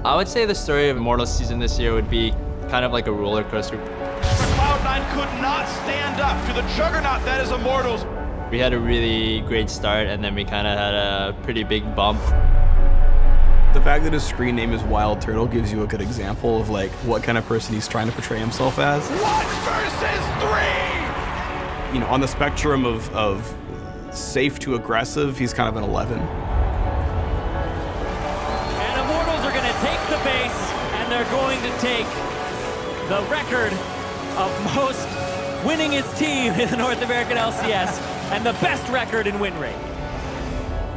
I would say the story of Immortals season this year would be kind of like a roller coaster. Cloud9 could not stand up to the juggernaut that is Immortals. We had a really great start, and then we kind of had a pretty big bump. The fact that his screen name is WildTurtle gives you a good example of like what kind of person he's trying to portray himself as. 1 versus 3! You know, on the spectrum of safe to aggressive, he's kind of an 11. And Immortals are going to take the base, and they're going to take the record of most winningest team in the North American LCS and the best record in win rate.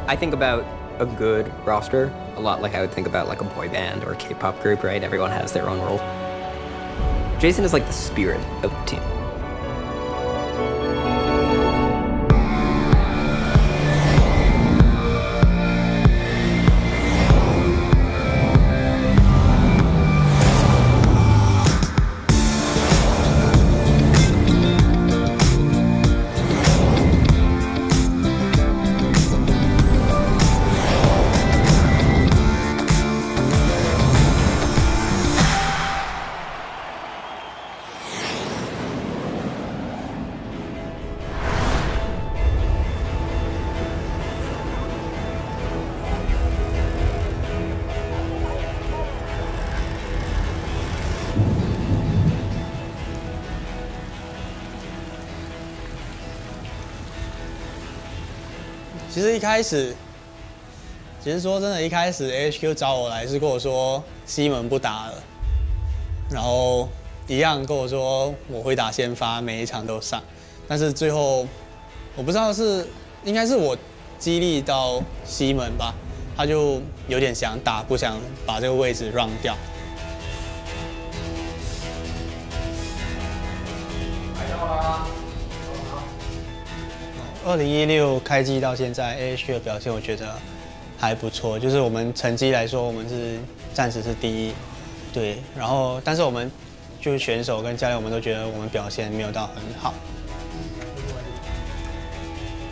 I think about a good roster a lot like I would think about like a boy band or a K-pop group, right? Everyone has their own role. Jason is like the spirit of the team.其实一开始，其实说真的，一开始 AHQ 找我来是跟我说西门不打了，然后一样跟我说我会打先发，每一场都上。但是最后我不知道应该是我激励到西门吧，他就有点想打，不想把这个位置让掉。来到啦。 2016开季到现在 ，AHQ 的表现我觉得还不错。就是我们成绩来说，我们是暂时是第一，对。然后，但是我们就是选手跟教练，我们都觉得我们表现没有到很好。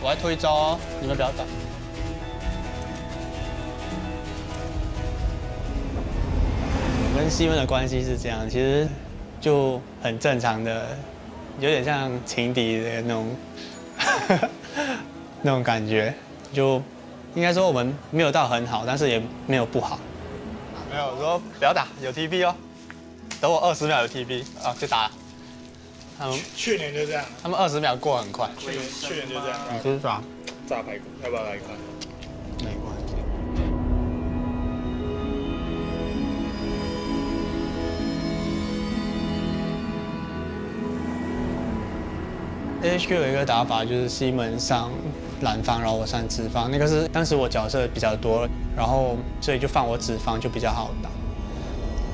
我还推招哦，你们不要打。我跟西门的关系是这样，其实就很正常的，有点像情敌的那种。那种感觉，就应该说我们没有到很好，但是也没有不好。没有说不要打，有 TP 哦，等我20秒有 TP 啊就打了。他们去年就这样，他们20秒过很快。去年就这样。你就是抓炸排骨，要不要来一块？没关系。 AHQ 有一个打法，就是西门上蓝方，然后我上直方，那个是当时我角色比较多，然后所以就放我直方就比较好打。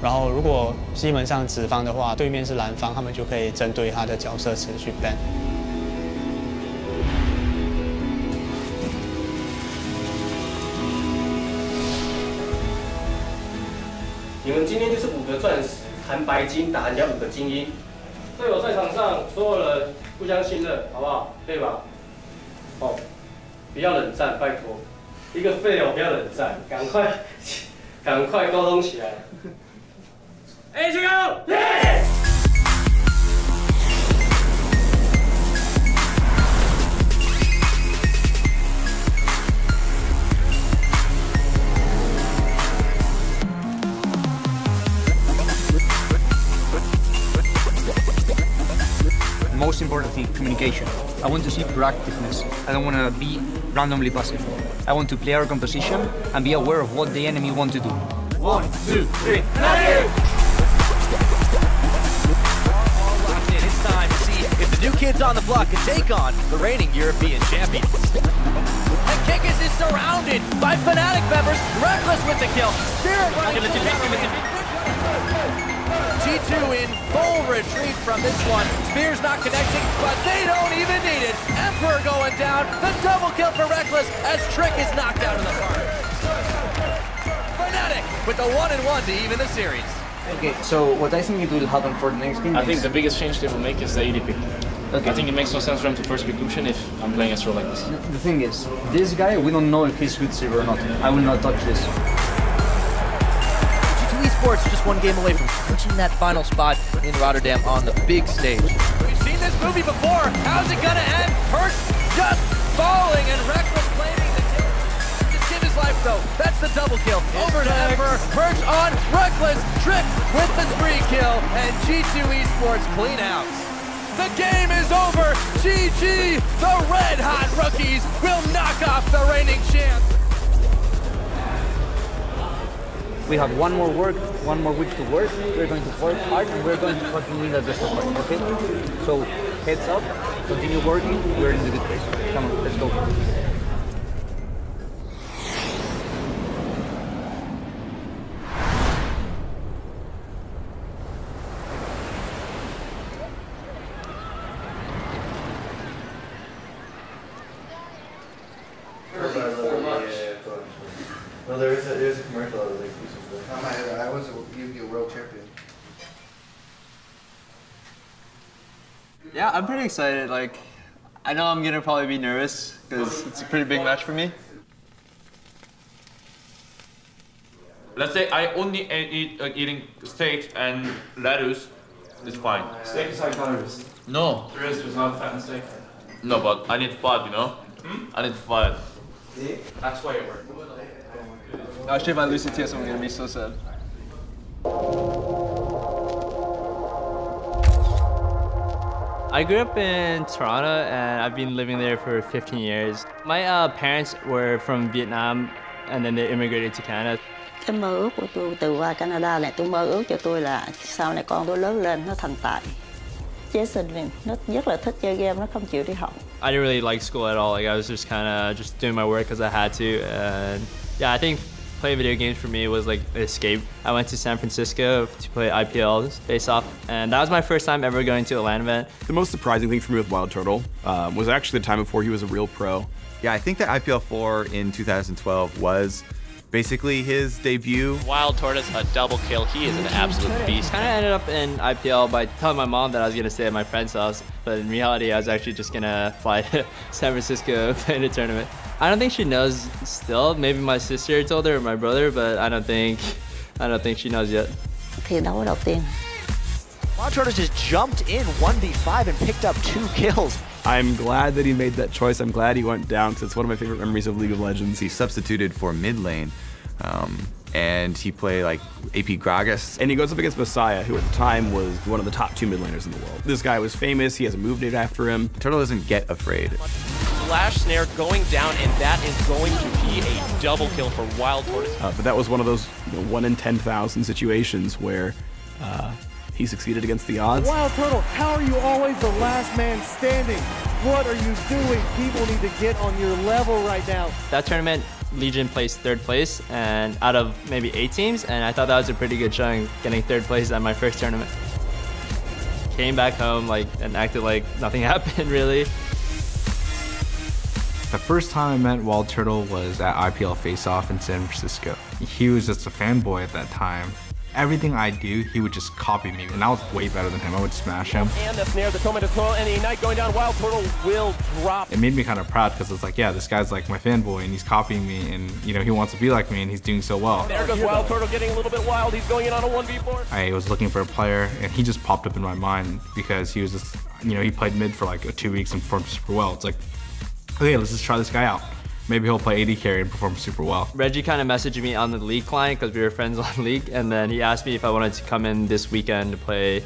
然后如果西门上直方的话，对面是蓝方，他们就可以针对他的角色池去 ban。你们今天就是5个钻石含白金打人家5个精英，队友在场上所有人。 互相信任，好不好？可以吧？哦，不要冷战，拜托。一个废友不要冷战，赶快沟通起来。ATTLAS！ Most important thing, communication. I want to see proactiveness. I don't want to be randomly passive. I want to play our composition and be aware of what the enemy want to do. 1, 2, 3, Kraddy! It's time to see if the new kids on the block can take on the reigning European champions. And Kikis is surrounded by Fnatic members. Rekkles with the kill. Spirit running. G2 in full retreat from this one. Spear's not connecting, but they don't even need it. Emperor going down. The double kill for Rekkles as Trick is knocked out of the park. Fnatic with the 1-1 to even the series. Okay, so what I think it will happen for the next game I think the biggest change they will make is the AD pick. Okay. I think it makes no sense for them to first pick Lucian if I'm playing Astro like this. The thing is, this guy, we don't know if he's good server or not. I will not touch this. Esports just one game away from clinching that final spot in Rotterdam on the big stage. We've seen this movie before. How's it gonna end? Perch just falling and Rekkles claiming the kill. Just give his life though. That's the double kill. Over to Emperor. Perch on Rekkles. Trick with the spree kill. And G2 Esports clean out. The game is over. GG. The red hot rookies will knock off the reigning champs. We have one more week to work. We're going to work hard and we're going to continue the best of work, okay? So heads up, continue working, we're in the good place. Come on, let's go. No, there's a commercial that was like I was a world champion. Yeah, I'm pretty excited. Like, I know I'm gonna probably be nervous because it's a pretty big match for me. Let's say I only eat eating steak and lettuce. It's fine. Steak is high calories. No. There's not fat in steak. No, but I need fat, you know? I need fat. That's why it works. Actually, if I lose to TSM, I'm gonna be so sad. I grew up in Toronto and I've been living there for 15 years. My parents were from Vietnam and then they immigrated to Canada. Cái mơ ước của tôi từ qua Canada này, tôi mơ ước cho tôi là sau này con tôi lớn lên nó thành tài. Jason nó rất là thích chơi game, nó không chịu đi học. I didn't really like school at all. Like I was just kind of just doing my work because I had to. And yeah, I think playing video games for me was like an escape. I went to San Francisco to play IPL face-off, and that was my first time ever going to a LAN event. The most surprising thing for me with WildTurtle was actually the time before he was a real pro. Yeah, I think that IPL 4 in 2012 was basically his debut. WildTurtle's a double kill. He is an absolute beast. Kind of ended up in IPL by telling my mom that I was gonna stay at my friend's house, but in reality, I was actually just gonna fly to San Francisco and play in a tournament. I don't think she knows still. Maybe my sister told her or my brother, but I don't think she knows yet. Thì đấu đầu tiên. WildTurtle just jumped in 1v5 and picked up 2 kills. I'm glad that he made that choice. I'm glad he went down because it's one of my favorite memories of League of Legends. He substituted for mid lane, and he played like AP Gragas. And he goes up against Messiah, who at the time was one of the top 2 mid laners in the world. This guy was famous. He has a move named after him. Turtle doesn't get afraid. Flash snare going down, and that is going to be a double kill for WildTurtle. But that was one of those 1 in 10,000 situations where he succeeded against the odds. WildTurtle, how are you always the last man standing? What are you doing? People need to get on your level right now. That tournament, Legion placed 3rd place, and out of maybe 8 teams, and I thought that was a pretty good showing, getting 3rd place at my first tournament. Came back home and acted like nothing happened, really. The first time I met WildTurtle was at IPL Face-Off in San Francisco. He was just a fanboy at that time. Everything I do, he would just copy me, and I was way better than him. I would smash him. And the snare, the tomato twirl, and the Ignite going down. WildTurtle will drop. It made me kind of proud because it's like, yeah, this guy's like my fanboy, and he's copying me, and you know he wants to be like me, and he's doing so well. There goes WildTurtle getting a little bit wild. He's going in on a 1v4. I was looking for a player, and he just popped up in my mind because he was just, you know, he played mid for like 2 weeks and performed super well. It's like, okay, let's just try this guy out. Maybe he'll play AD carry and perform super well. Reggie kind of messaged me on the League client because we were friends on League, and then he asked me if I wanted to come in this weekend to play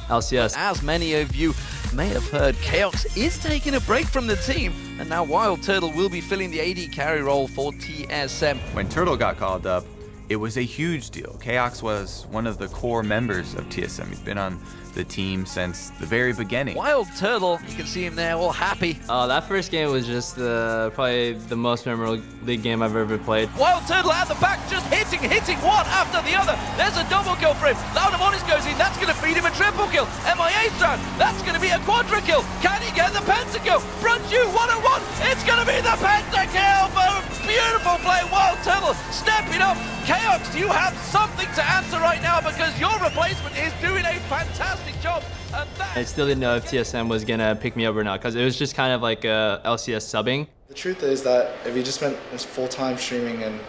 LCS. As many of you may have heard, Chaos is taking a break from the team, and now WildTurtle will be filling the AD carry role for TSM. When Turtle got called up, it was a huge deal. Chaos was one of the core members of TSM. He's been on the team since the very beginning. WildTurtle, you can see him there all happy. That first game was just probably the most memorable League game I've ever played. WildTurtle at the back, just hitting one after the other. There's a double kill for him. Laudamonis goes in, that's going to feed him a triple kill. MIA strand, that's going to be a quadra kill. Can he get the pentakill? Brunchu 1-on-1, it's going to be the pentakill for a beautiful play. WildTurtle stepping up. Chaos, you have something to answer right now because your replacement is doing a fantastic job. And I still didn't know if TSM was going to pick me up or not because it was just kind of like a LCS subbing. The truth is that if he just spent his full time streaming and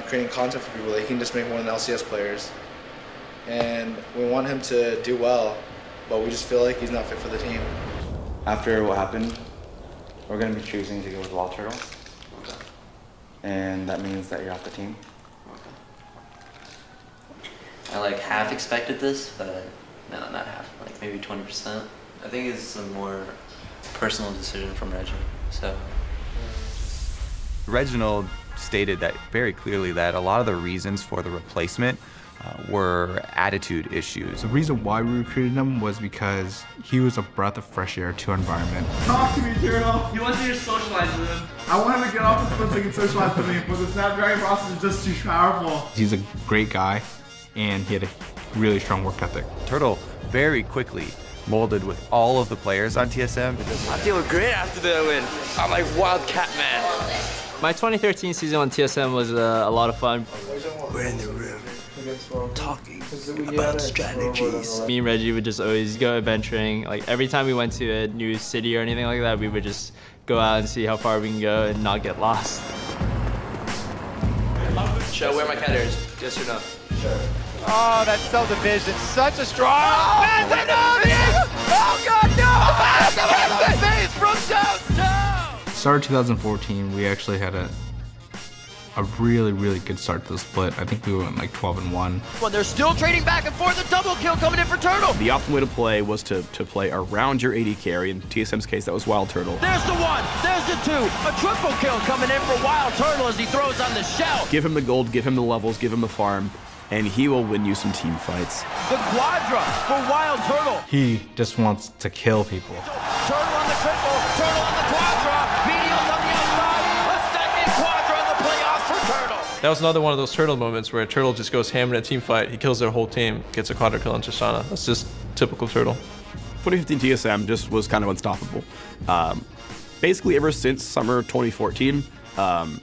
creating content for people, he can just make more than LCS players. and we want him to do well, but we just feel like he's not fit for the team. After what happened, we're going to be choosing to go with WildTurtle. Okay. And that means that you're off the team. I like half expected this, but no, not half, like maybe 20%. I think it's a more personal decision from Reggie, so. Reginald stated that very clearly that a lot of the reasons for the replacement were attitude issues. The reason why we recruited him was because he was a breath of fresh air to our environment. Talk to me, Turtle. He wants you to socialize with him. I want him to get off the foot so he can socialize with me, but the Snapdragon process is just too powerful. He's a great guy, and he had a really strong work ethic. Turtle very quickly molded with all of the players on TSM. I feel great after the win. I'm like Wildcat man. My 2013 season on TSM was a lot of fun. We're in the room talking about strategies. Me and Reggie would just always go adventuring. Like every time we went to a new city or anything like that, we would just go out and see how far we can go and not get lost. Should I wear my cat ears? Yes or no? Sure. Oh, that subdivision, such a strong. Oh, God, no! Face from downtown! Started 2014, we actually had a really, really good start to the split. I think we went like 12-1. Well, they're still trading back and forth. A double kill coming in for Turtle. The optimal way to play was to play around your AD carry. In TSM's case, that was WildTurtle. There's the one, there's the two. A triple kill coming in for WildTurtle as he throws on the shell. Give him the gold, give him the levels, give him the farm, and he will win you some team fights. The quadra for WildTurtle. He just wants to kill people. Turtle on the triple, Turtle on the quadra. Medials on the outside. A second quadra in the playoffs for Turtle. That was another one of those Turtle moments where Turtle just goes ham in a team fight. He kills their whole team, gets a quadra kill on Shoshana. That's just typical Turtle. 2015 TSM just was kind of unstoppable. Basically, ever since summer 2014,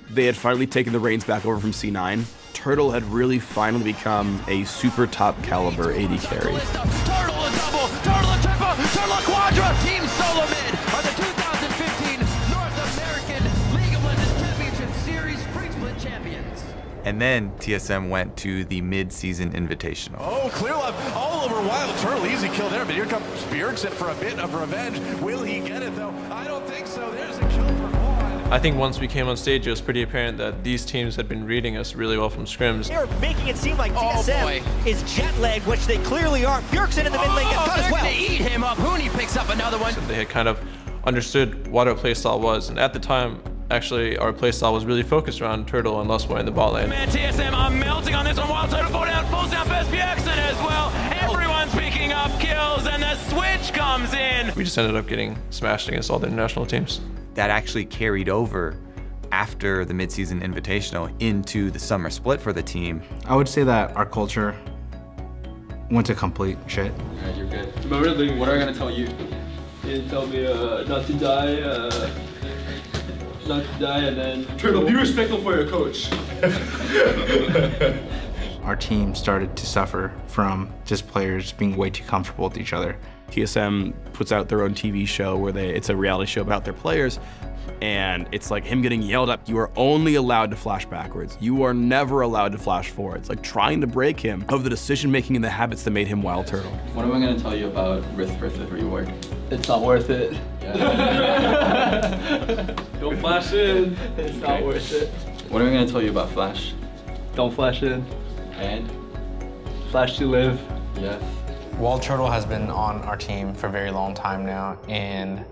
they had finally taken the reins back over from C9. Turtle had really finally become a super top caliber AD carry. Turtle a double, Turtle a triple, Turtle a quadra. Team Solo Mid are the 2015 North American League of Legends Championship Series Spring Split champions. And then TSM went to the mid-season invitational. Oh, clear left all over WildTurtle. Easy kill there, but here comes Bjergsen for a bit of revenge. Will he get it, though? I don't think so. There's a kill for Quad. I think once we came on stage, it was pretty apparent that these teams had been reading us really well from scrims. They're making it seem like TSM is jet-lagged, which they clearly are. Bjergsen in the mid lane gets cut as well. They eat him up. Huni picks up another one. So they had kind of understood what our playstyle was, and at the time, actually, our playstyle was really focused around Turtle and Lustboy in the bot lane. Man, TSM, I'm melting on this one. WildTurtle falls down past Bjergsen as well. Everyone's picking up kills, and the switch comes in. We just ended up getting smashed against all the international teams. That actually carried over after the mid-season invitational into the summer split for the team. I would say that our culture went to complete shit. Alright, you're good. Remember, what are I gonna tell you? You tell me not to die, and then Turtle, be respectful for your coach. Our team started to suffer from just players being way too comfortable with each other. TSM puts out their own TV show where it's a reality show about their players, and it's like him getting yelled at. You are only allowed to flash backwards. You are never allowed to flash forwards. Like trying to break him of the decision making and the habits that made him WildTurtle. What am I gonna tell you about Rift Reward? It's not worth it. Don't flash in. It's not worth it. What am I gonna tell you about Flash? Don't flash in. And? Flash to live. Yes. WildTurtle has been on our team for a very long time now, and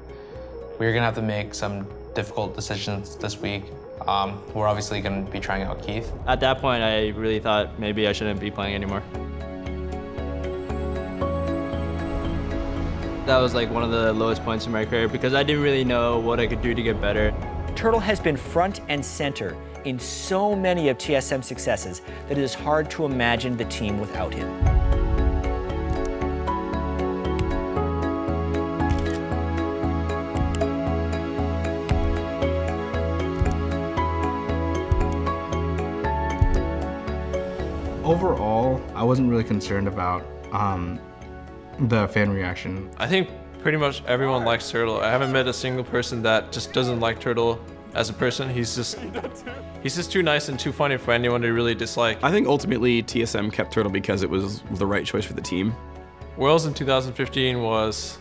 we're gonna have to make some difficult decisions this week. We're obviously gonna be trying out Keith. At that point, I really thought maybe I shouldn't be playing anymore. That was like one of the lowest points in my career because I didn't really know what I could do to get better. Turtle has been front and center in so many of TSM's successes that it is hard to imagine the team without him. Overall, I wasn't really concerned about the fan reaction. I think pretty much everyone likes Turtle. I haven't met a single person that just doesn't like Turtle as a person. He's just too nice and too funny for anyone to really dislike. I think ultimately TSM kept Turtle because it was the right choice for the team. Worlds in 2015 was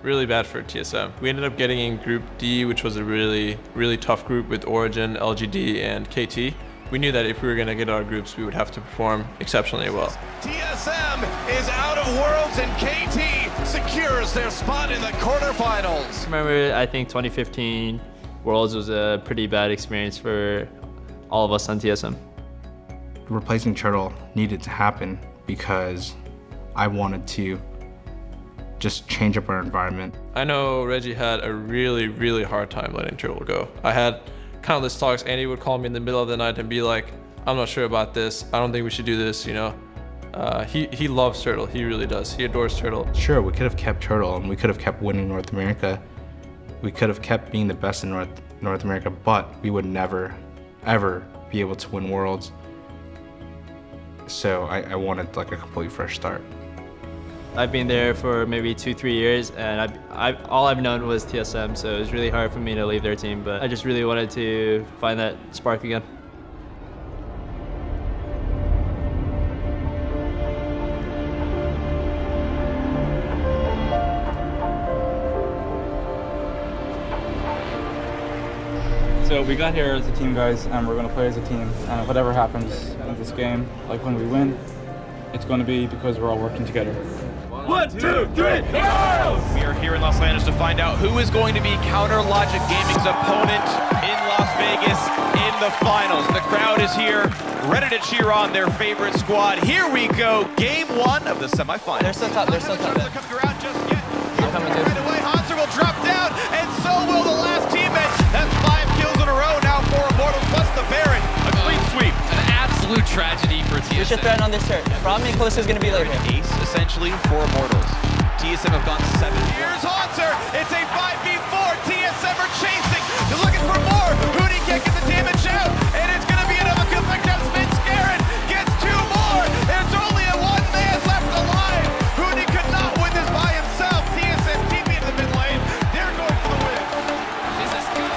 really bad for TSM. We ended up getting in Group D, which was a really, really tough group with Origin, LGD, and KT. We knew that if we were going to get our groups, we would have to perform exceptionally well. TSM is out of Worlds and KT secures their spot in the quarterfinals. Remember, I think 2015 Worlds was a pretty bad experience for all of us on TSM. Replacing Turtle needed to happen because I wanted to just change up our environment. I know Reggie had a really, really hard time letting Turtle go. I had countless talks. Andy would call me in the middle of the night and be like, I'm not sure about this. I don't think we should do this, you know. He loves Turtle. He really does. He adores Turtle. Sure, we could have kept Turtle and we could have kept winning North America. We could have kept being the best in North America, but we would never, ever be able to win Worlds. So I wanted like a completely fresh start. I've been there for maybe 2-3 years, and all I've known was TSM, so it was really hard for me to leave their team, but I just really wanted to find that spark again. So we got here as a team, guys, and we're going to play as a team. And whatever happens in this game, like when we win, it's going to be because we're all working together. 1, 2, 3, go! We are here in Los Angeles to find out who is going to be Counter Logic Gaming's opponent in Las Vegas in the finals. The crowd is here, ready to cheer on their favorite squad. Here we go, game 1 of the semifinals. They're still top, they're still top. They're coming around just yet. Right away, Hanser will drop down, and so will the last teammate. That's 5 kills in a row now for Immortals, plus the Baron. A clean sweep. An absolute tragedy for TSM. We should threaten on this turret. How many close is going to be later? Ace, essentially, for Immortals. TSM have gone 7. Here's Hanser. It's a 5v4. TSM are chasing. They're looking for more. Hootie can't get the damage out. And it's going to be another comeback down. Scarlett gets 2 more. There's only a 1 man left alive. Hootie could not win this by himself. TSM TP in the mid lane. They're going for the win. This is good.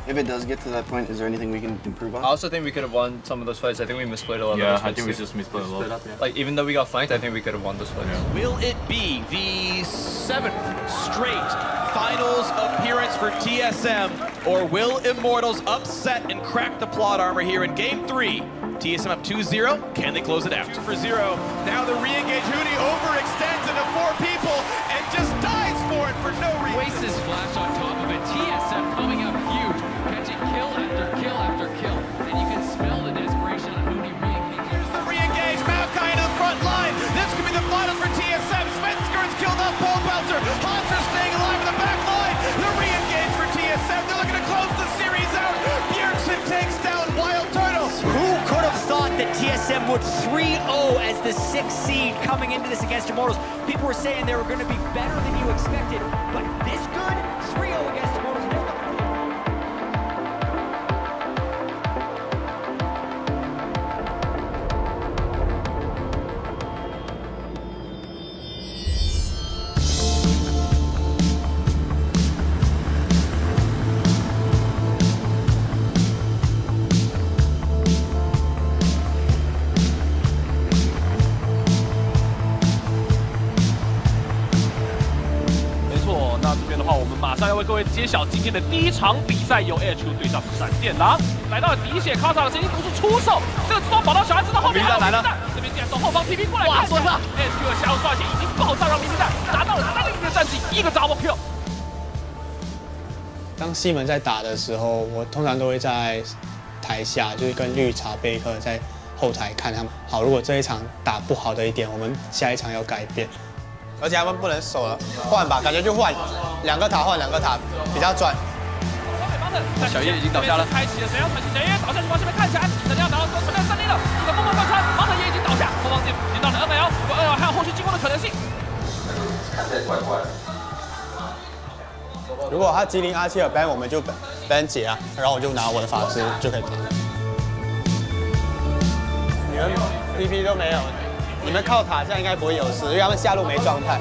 If it does get to that point, is there anything we can improve on? I also think we could have won some of those fights. I think we misplayed a lot of those fights. Yeah, I think we just misplayed a lot. Like, even though we got flanked, I think we could have won those fights. Yeah. Will it be the 7th straight finals appearance for TSM, or will Immortals upset and crack the plot armor here in game 3? TSM up 2-0. Can they close it out? 2-0. Now the re-engage. Hootie overextends into 4 people and just dies for it for no reason. Wastes his flash on top of it. TSM coming out huge, catching kill after kill after kill. And you can smell the desperation on Hootie re-engage. Here's the re-engage. Maokai into the front line. This could be the finals for TSM. Spencer's killed off Paul Belzer. Hanser staying alive in the back line. The re-engage for TSM. They're looking to close the series out. Bjergsen takes down WildTurtle. Who could have thought that TSM would 3-0 as the 6th seed coming into this against Immortals? People were saying they were going to be better than you expected, but this good? 3-0 against Immortals.马上要为各位揭晓今天的第一场比赛，由 ATTLAS 对上闪电狼。来到了滴血卡萨的神经毒是出手，这个自动宝刀小孩子到后面还有明弹，这边竟然从后方 TP 过来，哇，说上 ATTLAS 下路刷血已经爆炸，让明弹拿到了3个的战绩，1个 double kill。当西门在打的时候，我通常都会在台下，就是跟绿茶贝克在后台看他们。好，如果这一场打不好的一点，我们下一场要改变。而且他们不能守了，换吧，感觉就换，2个塔换2个塔，比较赚。小叶已经倒下了，开启了神妖传奇，小叶倒下，往这边看起来，神妖拿到传到3零了，这个疯狂贯穿，盲人也已经倒下，后方已经到了200，不过2还有后续进攻的可能性。看起来怪怪的。如果他吉林阿切尔 ban 我们就 ban 解啊，然后我就拿我的法师就可以打。PP 都没有，你们靠塔这样应该不会有事，因为他们下路没状态。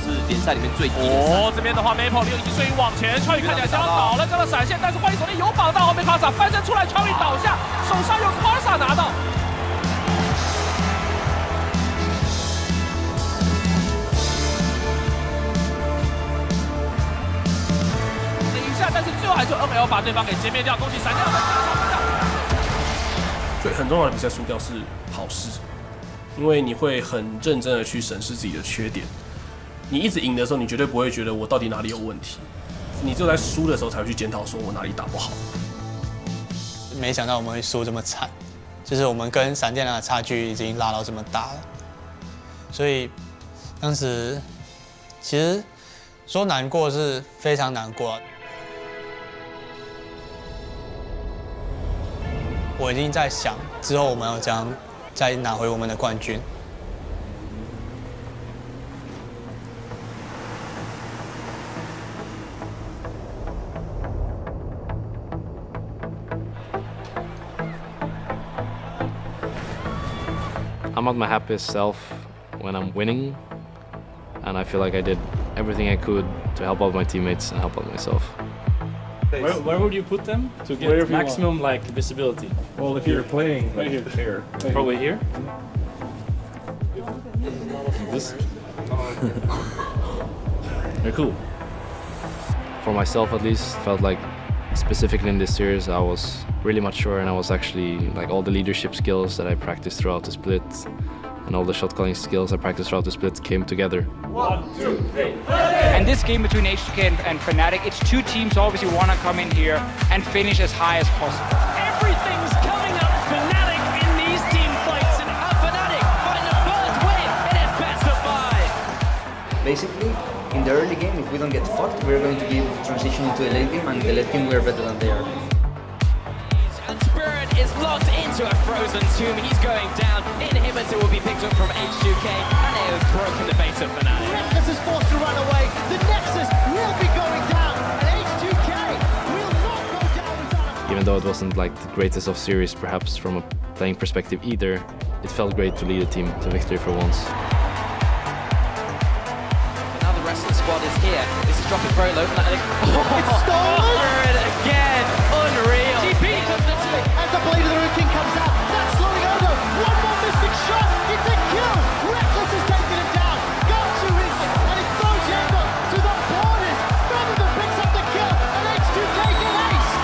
是联赛里面最低的。哦，这边的话 ，Maple 6已经追往前，Chawy看起来想要倒了这个闪现，但是欢迎手里有绑到后面 Karsa 翻身出来 ，Chawy 倒下，手上有 Karsa 拿到。 但是最后还是 NL 把对方给歼灭掉，恭喜闪亮的最很重要的比赛输掉是好事，因为你会很认真的去审视自己的缺点。你一直赢的时候，你绝对不会觉得我到底哪里有问题，你只有在输的时候才会去检讨说我哪里打不好。没想到我们会输这么惨，就是我们跟闪电狼的差距已经拉到这么大了，所以当时其实说难过是非常难过。 我已经在想，之后我们要怎样再拿回我们的冠军。I'm at my happiest self when I'm winning, and I feel like I did everything I could to help out my teammates and help out myself. Where would you put them to get maximum like visibility? Well, if you're playing right here, probably here. This. They're cool. For myself, at least, felt like specifically in this series, I was really mature, and I was actually like all the leadership skills that I practiced throughout the split, and all the shot calling skills I practiced throughout the split came together. 1, 2, 3. And this game between H2K and Fnatic, it's two teams who obviously want to come in here and finish as high as possible. Everything's coming up Fnatic in these team fights, and Fnatic find the first win, and it's best of 5. Basically, in the early game, if we don't get fucked, we're going to be able to transition into a late game, and the late game we're better than they are. And Spirit is locked into a frozen tomb. He's going down. Inhibitor will be picked up from H2K, and they have broken the base of Fnatic. Rekkles is forced to run away. The Nexus will be going down, and H2K will not go down without a... Even though it wasn't like the greatest of series, perhaps from a playing perspective either, it felt great to lead a team to victory for once. Now the rest of the squad is here. This is dropping very low. It's stolen again. Unreal. GP as the blade of the Root King comes out. That's slowing over. One more mystic shot. It's a kill. Rekkles has taken him down. Got to his and it throws Yango to the borders. Feather picks up the kill, and H2K get aced.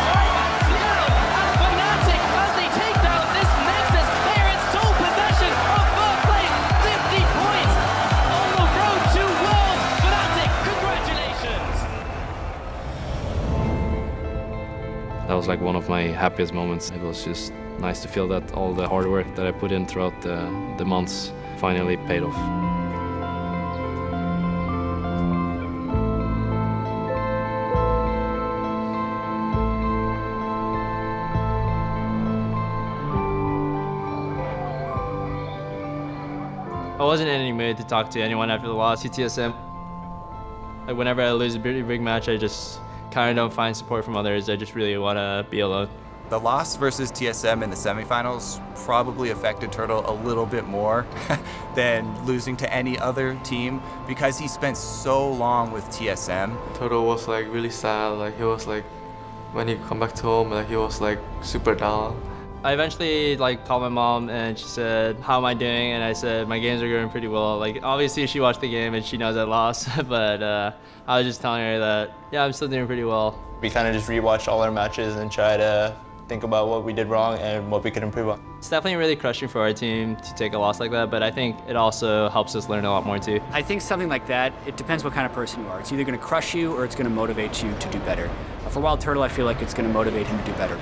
And Fnatic, as they take down this Nexus, they're in sole possession of first place. 50 points on the road to Worlds. Fnatic, congratulations. That was like one of my happiest moments. It was just nice to feel that all the hard work that I put in throughout the months finally paid off. I wasn't in any mood to talk to anyone after the loss to TSM. Like whenever I lose a big match, I just kind of don't find support from others. I just really want to be alone. The loss versus TSM in the semifinals probably affected Turtle a little bit more than losing to any other team because he spent so long with TSM. Turtle was like really sad. Like he was like, when he come back to home, like he was like super down. I eventually like called my mom and she said, "How am I doing?" And I said, "My games are going pretty well." Like obviously she watched the game and she knows I lost, but I was just telling her that yeah, I'm still doing pretty well. We kind of just rewatched all our matches and try to think about what we did wrong and what we could improve on. It's definitely really crushing for our team to take a loss like that, but I think it also helps us learn a lot more too. I think something like that, it depends what kind of person you are. It's either going to crush you or it's going to motivate you to do better. For WildTurtle, I feel like it's going to motivate him to do better.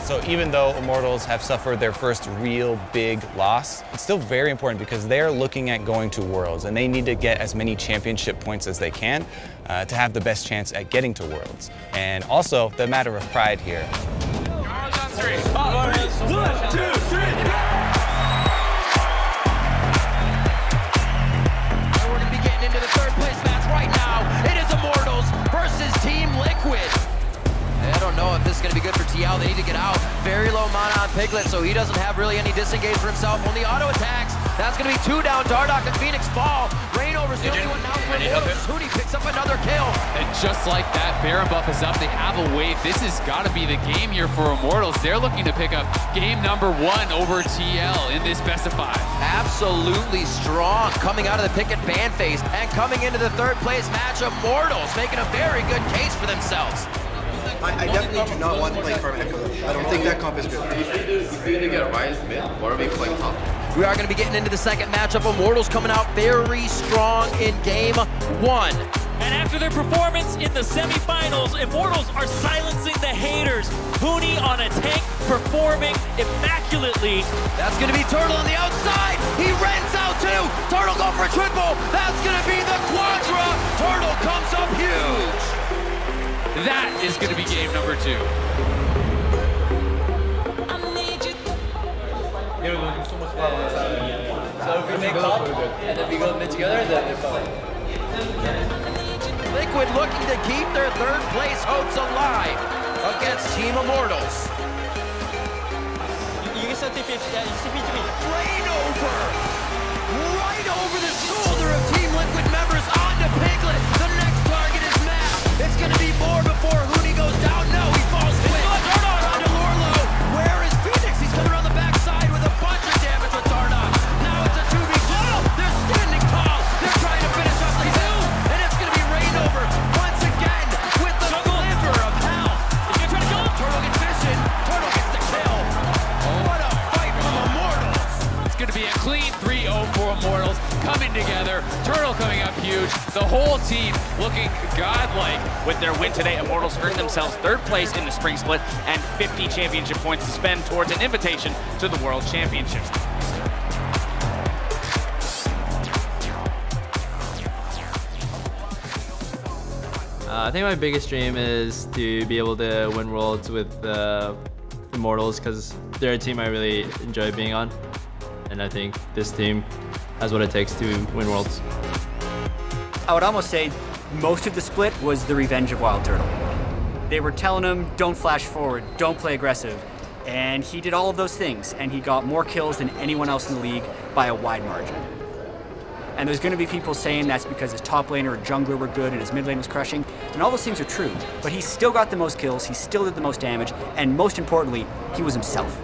So even though Immortals have suffered their first real big loss, it's still very important because they're looking at going to Worlds and they need to get as many championship points as they can to have the best chance at getting to Worlds. And also the matter of pride here. We're going to be getting into the third place match right now. It is Immortals is Team Liquid. I don't know if this is going to be good for TL. They need to get out. Very low mana on Piglet, so he doesn't have really any disengage for himself. Only auto attacks. That's going to be 2 down. Dardoch and Phoenix fall. Reignover's the only one now for Immortals. Huni picks up another kill. And just like that, Baron buff is up. They have a wave. This has got to be the game here for Immortals. They're looking to pick up game number 1 over TL in this best of 5. Absolutely strong coming out of the pick and ban phase and coming into the 3rd place match. Immortals making a very good case for themselves. I definitely do not want to play for Echo. I don't think that comp is good. If you're gonna get Rise mid, what are we playing top? We are going to be getting into the 2nd matchup. Immortals coming out very strong in game 1. And after their performance in the semifinals, Immortals are silencing the haters. Huni on a tank, performing immaculately. That's going to be Turtle on the outside. He rents out too. Turtle go for a triple. That's going to be the quadra. Turtle comes up huge. That is going to be game number 2. So if we make top and then we go mid together, then they're fine. Liquid looking to keep their 3rd place hopes alive against Team Immortals. You can still TP. Yeah, you TP to me. Right over the shoulder of Team Liquid members onto Piglet. The next target is Matt. It's going to be more before Huni goes down. No, he falls quick. Onto Lorlo. Where is Phoenix? He's coming around the backside with a bunch of damage with Dardoch. Now it's a 2v2. They're standing tall. They're trying to finish off the kill. And it's going to be Reignover once again with the sliver of hell. He's going to try to kill him. Turtle gets fishing. Turtle gets the kill. What a fight from Immortals. It's going to be a clean 3-0 for Immortals coming together. Turtle coming up huge. The whole team looking godlike. With their win today, Immortals earned themselves 3rd place in the spring split and 50 championship points to spend towards an invitation to the World Championships. I think my biggest dream is to be able to win Worlds with Immortals because they're a team I really enjoy being on. And I think this team has what it takes to win Worlds. I would almost say most of the split was the revenge of WildTurtle. They were telling him, don't flash forward, don't play aggressive. And he did all of those things, and he got more kills than anyone else in the league by a wide margin. And there's going to be people saying that's because his top laner or jungler were good and his mid lane was crushing, and all those things are true, but he still got the most kills, he still did the most damage, and most importantly, he was himself.